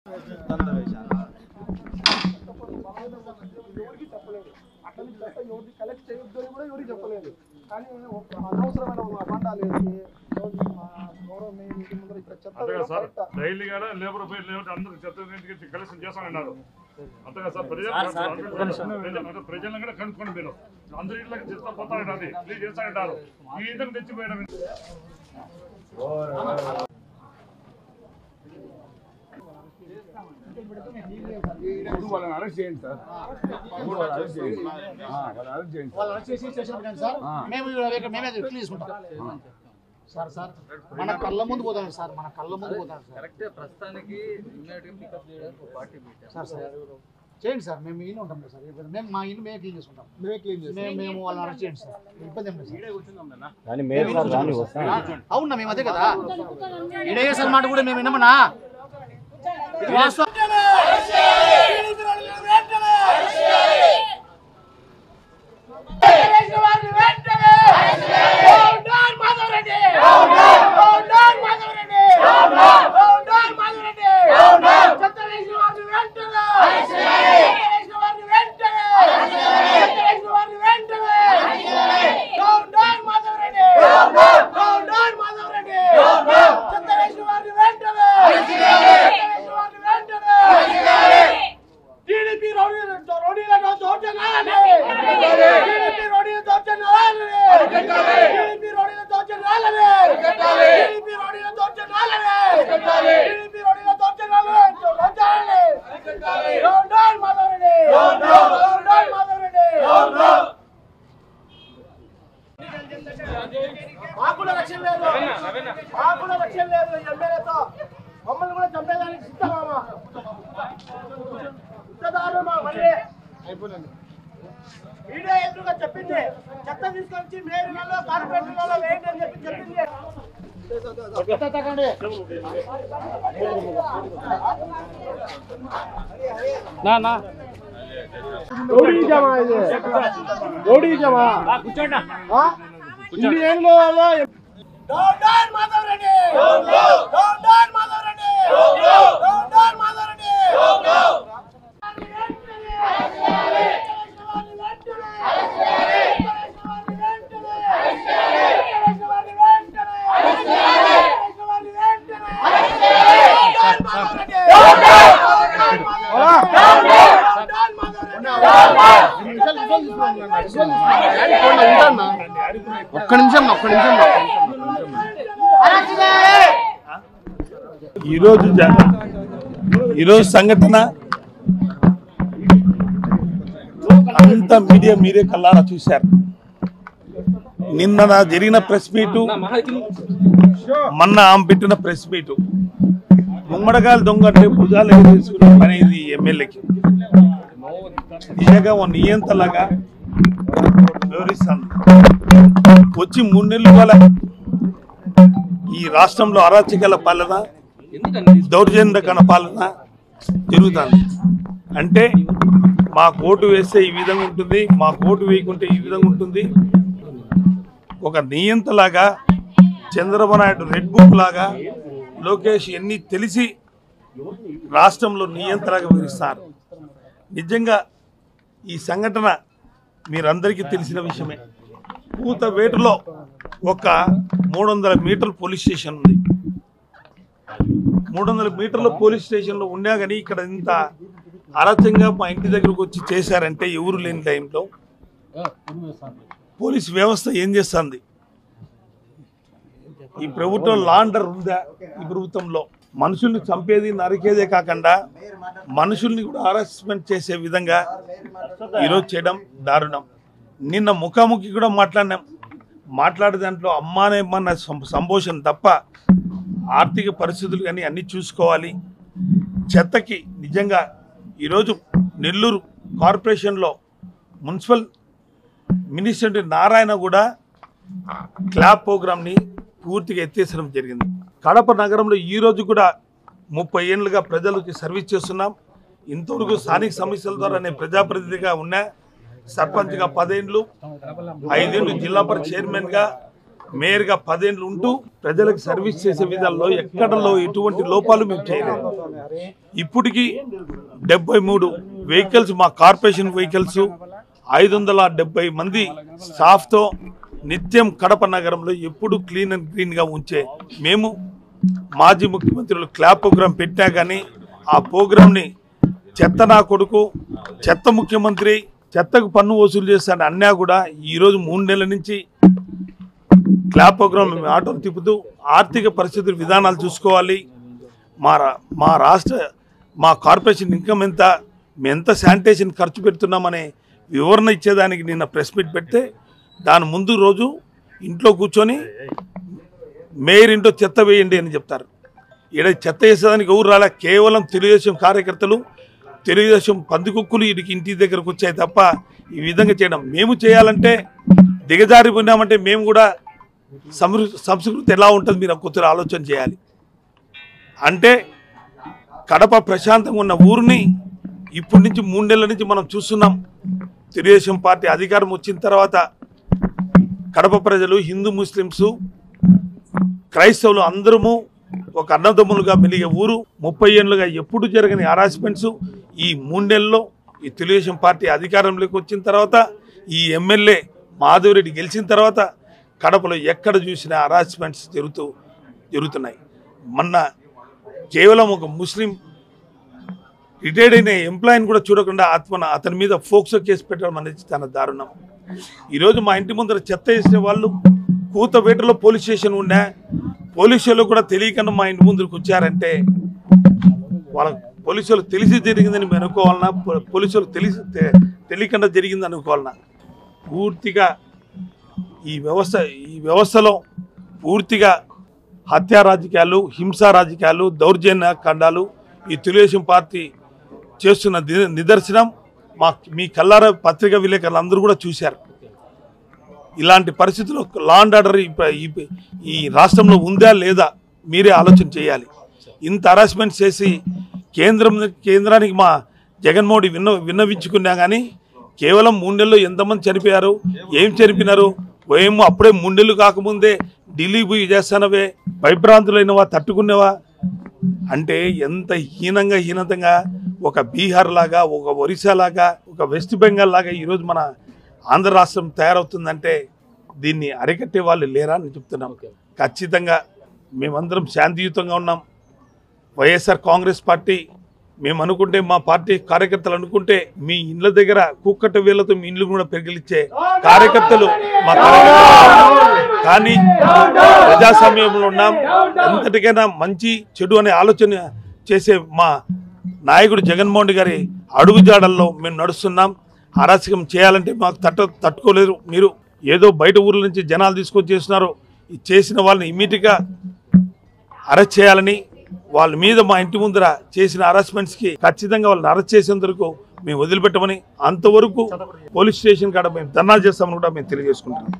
Collect చేయొద్దని కూడా ఎవరికి చెప్పలేదు. కానీ అనవసరమైన అబండాలు వేసి డైలీ కూడా లేబర్ అందరూ చెత్త కలెక్షన్ చేస్తానన్నారు. అంతగా సార్ ప్రజలను కూడా కనుక్కోండి. మీరు అందరి ఇళ్ళకి చెత్త పోతానండి, అది క్లీన్ చేస్తానంటారు. ఈ విధంగా తెచ్చిపోయడం వాళ్ళని అరెస్ట్ చేయండి సార్. వాళ్ళు అరెస్ట్ చేసి స్టేషన్ సార్. మేమే తీసుకుంటాం సార్. సార్ మన కళ్ళ ముందు పోతాను సార్, మన కళ్ళ ముందు పోతాను సార్. కరెక్టే, ప్రస్తుతానికి పికప్ చేయడానికి ఒక పార్టీ సార్ చేయండి సార్. మేము ఇల్లు ఉంటాం సార్. మేము మా ఇల్లు మేము క్లీన్ చేసుకుంటాం. మేము వాళ్ళని అరెస్ట్ చేయండి సార్. ఇబ్బంది ఏం లేదు. అవునా, మేము అదే కదా ఇడే సార్ మాట కూడా మేము వినమన్నా. ఇది వాస్తవం. మమ్మల్ని కూడా చంపేదానికి సిద్ధమా? ఈడే ఎదురుగా చెప్పింది చెత్త తీసుకొచ్చి మేరులలో కార్పొరేషన్లలో వేయండి అని చెప్పింది. ఒక్క నిమిషం ఈరోజు సంఘటన అంతా మీరే కల్లారా చూశారు. నిన్న జరిగిన ప్రెస్ మీటు, మొన్న ఆమె పెట్టిన ప్రెస్ మీటు, గుమ్మడకాయలు దొంగ అంటే భుజాలు తీసుకునే పని ఇది ఎమ్మెల్యేకి. నిజంగా ఓ నియంతలాగా వివరిస్తాను. వచ్చి 3 నెలలు వల్ల ఈ రాష్ట్రంలో అరాచకాల పాలన, దౌర్జన్యకరణ పాలన జరుగుతుంది. అంటే మాకు ఓటు వేస్తే ఈ విధంగా ఉంటుంది, మాకు ఓటు వేయకుంటే ఈ విధంగా ఉంటుంది. ఒక నియంతలాగా చంద్రబాబు నాయుడు రెడ్ బుక్ లాగా లోకేష్ ఎన్ని తెలిసి రాష్ట్రంలో నియంతలాగా వివరిస్తారు. నిజంగా ఈ సంఘటన మీరందరికీ తెలిసిన విషయమే. కూతవేటులో ఒక 300 మీటర్ల పోలీస్ స్టేషన్ ఉంది. 300 మీటర్ల పోలీస్ స్టేషన్లో ఉన్నా కానీ ఇక్కడ ఇంత అరాచకంగా మా ఇంటి దగ్గరకు వచ్చి చేశారంటే ఎవరు లేని టైంలో పోలీస్ వ్యవస్థ ఏం చేస్తుంది? ఈ ప్రభుత్వం లా అండర్ ఉందా? ఈ ప్రభుత్వంలో మనుషుల్ని చంపేది నరికేదే కాకుండా మనుషుల్ని కూడా హరాస్మెంట్ చేసే విధంగా ఈరోజు చేయడం దారుణం. నిన్న ముఖాముఖి కూడా మాట్లాడే దాంట్లో అమ్మానేమన్న సంభోషణ తప్ప ఆర్థిక పరిస్థితులు కానీ అన్నీ చూసుకోవాలి. చెత్తకి నిజంగా ఈరోజు నెల్లూరు కార్పొరేషన్లో మున్సిపల్ మినిస్టర్ నారాయణ కూడా క్లాప్ ప్రోగ్రామ్ని పూర్తిగా ఎత్తేసడం జరిగింది. కడప నగరంలో ఈరోజు కూడా 30 ఏళ్ళుగా ప్రజలకి సర్వీస్ చేస్తున్నాం. ఇంతవరకు స్థానిక సమస్యల ద్వారా నేను ప్రజాప్రతినిధిగా ఉన్నా. సర్పంచ్గా 10 ఏళ్ళు, 5 ఏళ్ళు జిల్లా పరిషత్ చైర్మన్గా, మేయర్గా 10 ఏళ్ళు ఉంటూ ప్రజలకు సర్వీస్ చేసే విధాల్లో ఎక్కడలో ఎటువంటి లోపాలు మేము చేయలేదు. ఇప్పటికీ 73 వెహికల్స్, మా కార్పొరేషన్ వెహికల్స్, 570 మంది స్టాఫ్తో నిత్యం కడప నగరంలో ఎప్పుడు క్లీన్ అండ్ గ్రీన్గా ఉంచే మేము మాజీ ముఖ్యమంత్రులు క్లాప్ ప్రోగ్రాం పెట్టా కానీ ఆ ప్రోగ్రాంని చెత్త నా కొడుకు, చెత్త ముఖ్యమంత్రి, చెత్తకు పన్ను వసూలు చేస్తాను అన్నా కూడా ఈరోజు 3 నెలల నుంచి క్లాప్ ప్రోగ్రాం ఆటోలు తిప్పుతూ ఆర్థిక పరిస్థితుల విధానాలు చూసుకోవాలి, మా రాష్ట్ర మా కార్పొరేషన్ ఇన్కమ్ ఎంత, మేము ఎంత శానిటేషన్ ఖర్చు పెడుతున్నామనే వివరణ ఇచ్చేదానికి నిన్న ప్రెస్ మీట్ పెడితే దాని ముందు రోజు ఇంట్లో కూర్చొని మేయర్ ఇంట్లో చెత్త వేయండి అని చెప్తారు. ఈడ చెత్త వేసేదానికి ఎవరు రాలే, కేవలం తెలుగుదేశం కార్యకర్తలు, తెలుగుదేశం పందికొక్కులు వీడికి ఇంటి దగ్గరకు వచ్చాయి తప్ప ఈ విధంగా చేయడం. మేము చేయాలంటే దిగజారిపోయినామంటే మేము కూడా సంస్కృతి ఎలా ఉంటుంది మీరు కొద్దిగా ఆలోచన చేయాలి. అంటే కడప ప్రశాంతంగా ఉన్న ఊరిని ఇప్పటి నుంచి 3 నెలల నుంచి మనం చూస్తున్నాం. తెలుగుదేశం పార్టీ అధికారం వచ్చిన తర్వాత కడప ప్రజలు, హిందూ ముస్లిమ్స్, క్రైస్తవులు అందరము ఒక అన్నదమ్ములుగా మెలిగే ఊరు. 30 ఏళ్ళుగా ఎప్పుడు జరగని హరాస్మెంట్స్ ఈ 3 నెలల్లో ఈ తెలుగుదేశం పార్టీ అధికారంలోకి వచ్చిన తర్వాత, ఈ ఎమ్మెల్యే మాధవరెడ్డి గెలిచిన తర్వాత కడపలో ఎక్కడ చూసినా హరాస్మెంట్స్ జరుగుతున్నాయి. మొన్న కేవలం ఒక ముస్లిం రిటైర్డ్ అయిన ఎంప్లాయీని కూడా చూడకుండా అతని మీద ఫోక్సో కేసు పెట్టడం అనేది చాలా దారుణం. ఈరోజు మా ఇంటి ముందర చెత్త వేసిన వాళ్ళు కూతవేటలో పోలీస్ స్టేషన్ ఉన్నా పోలీసులు కూడా తెలియకుండా మా ఇంటి ముందుకు వచ్చారంటే వాళ్ళ పోలీసులు తెలిసి జరిగిందని మేము అనుకోవాలన్నా, పోలీసులు తెలియకుండా జరిగింది అనుకోవాలన్నా. పూర్తిగా ఈ వ్యవస్థలో పూర్తిగా హత్యా రాజకీయాలు, హింసా రాజకీయాలు, దౌర్జన్య కాండాలు ఈ తెలుగుదేశం పార్టీ చేస్తున్న నిదర్శనం మీ కల్లార పత్రికా విలేకరులు అందరూ కూడా చూశారు. ఇలాంటి పరిస్థితుల్లో లా అండ్ ఆర్డర్ ఈ రాష్ట్రంలో ఉందా లేదా మీరే ఆలోచన చేయాలి. ఇంత హరాస్మెంట్ చేసి కేంద్రానికి మా జగన్మోహన్ విన్నవించుకున్నా కానీ కేవలం 3 నెలల్లో ఎంతమంది చనిపోయారు, ఏం చనిపోయినారు, ఏమో అప్పుడే 3 నెలలు కాకముందే ఢిల్లీ పోయి చేస్తానవే, భయభ్రాంతులైనవా, తట్టుకునేవా అంటే ఎంత హీనంగా ఒక బీహార్ లాగా, ఒక ఒరిస్సా లాగా, ఒక వెస్ట్ బెంగాల్ లాగా ఈరోజు మన ఆంధ్ర రాష్ట్రం తయారవుతుందంటే దీన్ని అరికట్టే వాళ్ళు లేరా అని చెప్తున్నాం. ఖచ్చితంగా మేమందరం శాంతియుతంగా ఉన్నాం. వైఎస్ఆర్ కాంగ్రెస్ పార్టీ మేము అనుకుంటే, మా పార్టీ కార్యకర్తలు అనుకుంటే మీ ఇండ్ల దగ్గర కుక్కట వేళ్లతో మీ ఇండ్లు కూడా పెరిగిలిచ్చే కార్యకర్తలు మా కార్యకర్తలు. కానీ ప్రజాస్వామ్యంలో ఉన్నాం, ఎంతటికైనా మంచి చెడు అనే ఆలోచన చేసే మా నాయకుడు జగన్మోహన్ గారి అడుగుజాడల్లో మేము నడుస్తున్నాం. అరాచకం చేయాలంటే మాకు తట్టుకోలేరు. మీరు ఏదో బయట ఊర్ల నుంచి జనాలు తీసుకొని చేస్తున్నారు. చేసిన వాళ్ళని ఇమ్మీడియట్గా అరెస్ట్ చేయాలని, వాళ్ళ మీద మా ఇంటి ముందర చేసిన హరాస్మెంట్స్కి ఖచ్చితంగా వాళ్ళని అరెస్ట్ చేసేందుకు మేము వదిలిపెట్టమని, అంతవరకు పోలీస్ స్టేషన్ కాడ మేము ధర్నా చేస్తామని కూడా మేము తెలియజేసుకుంటాం.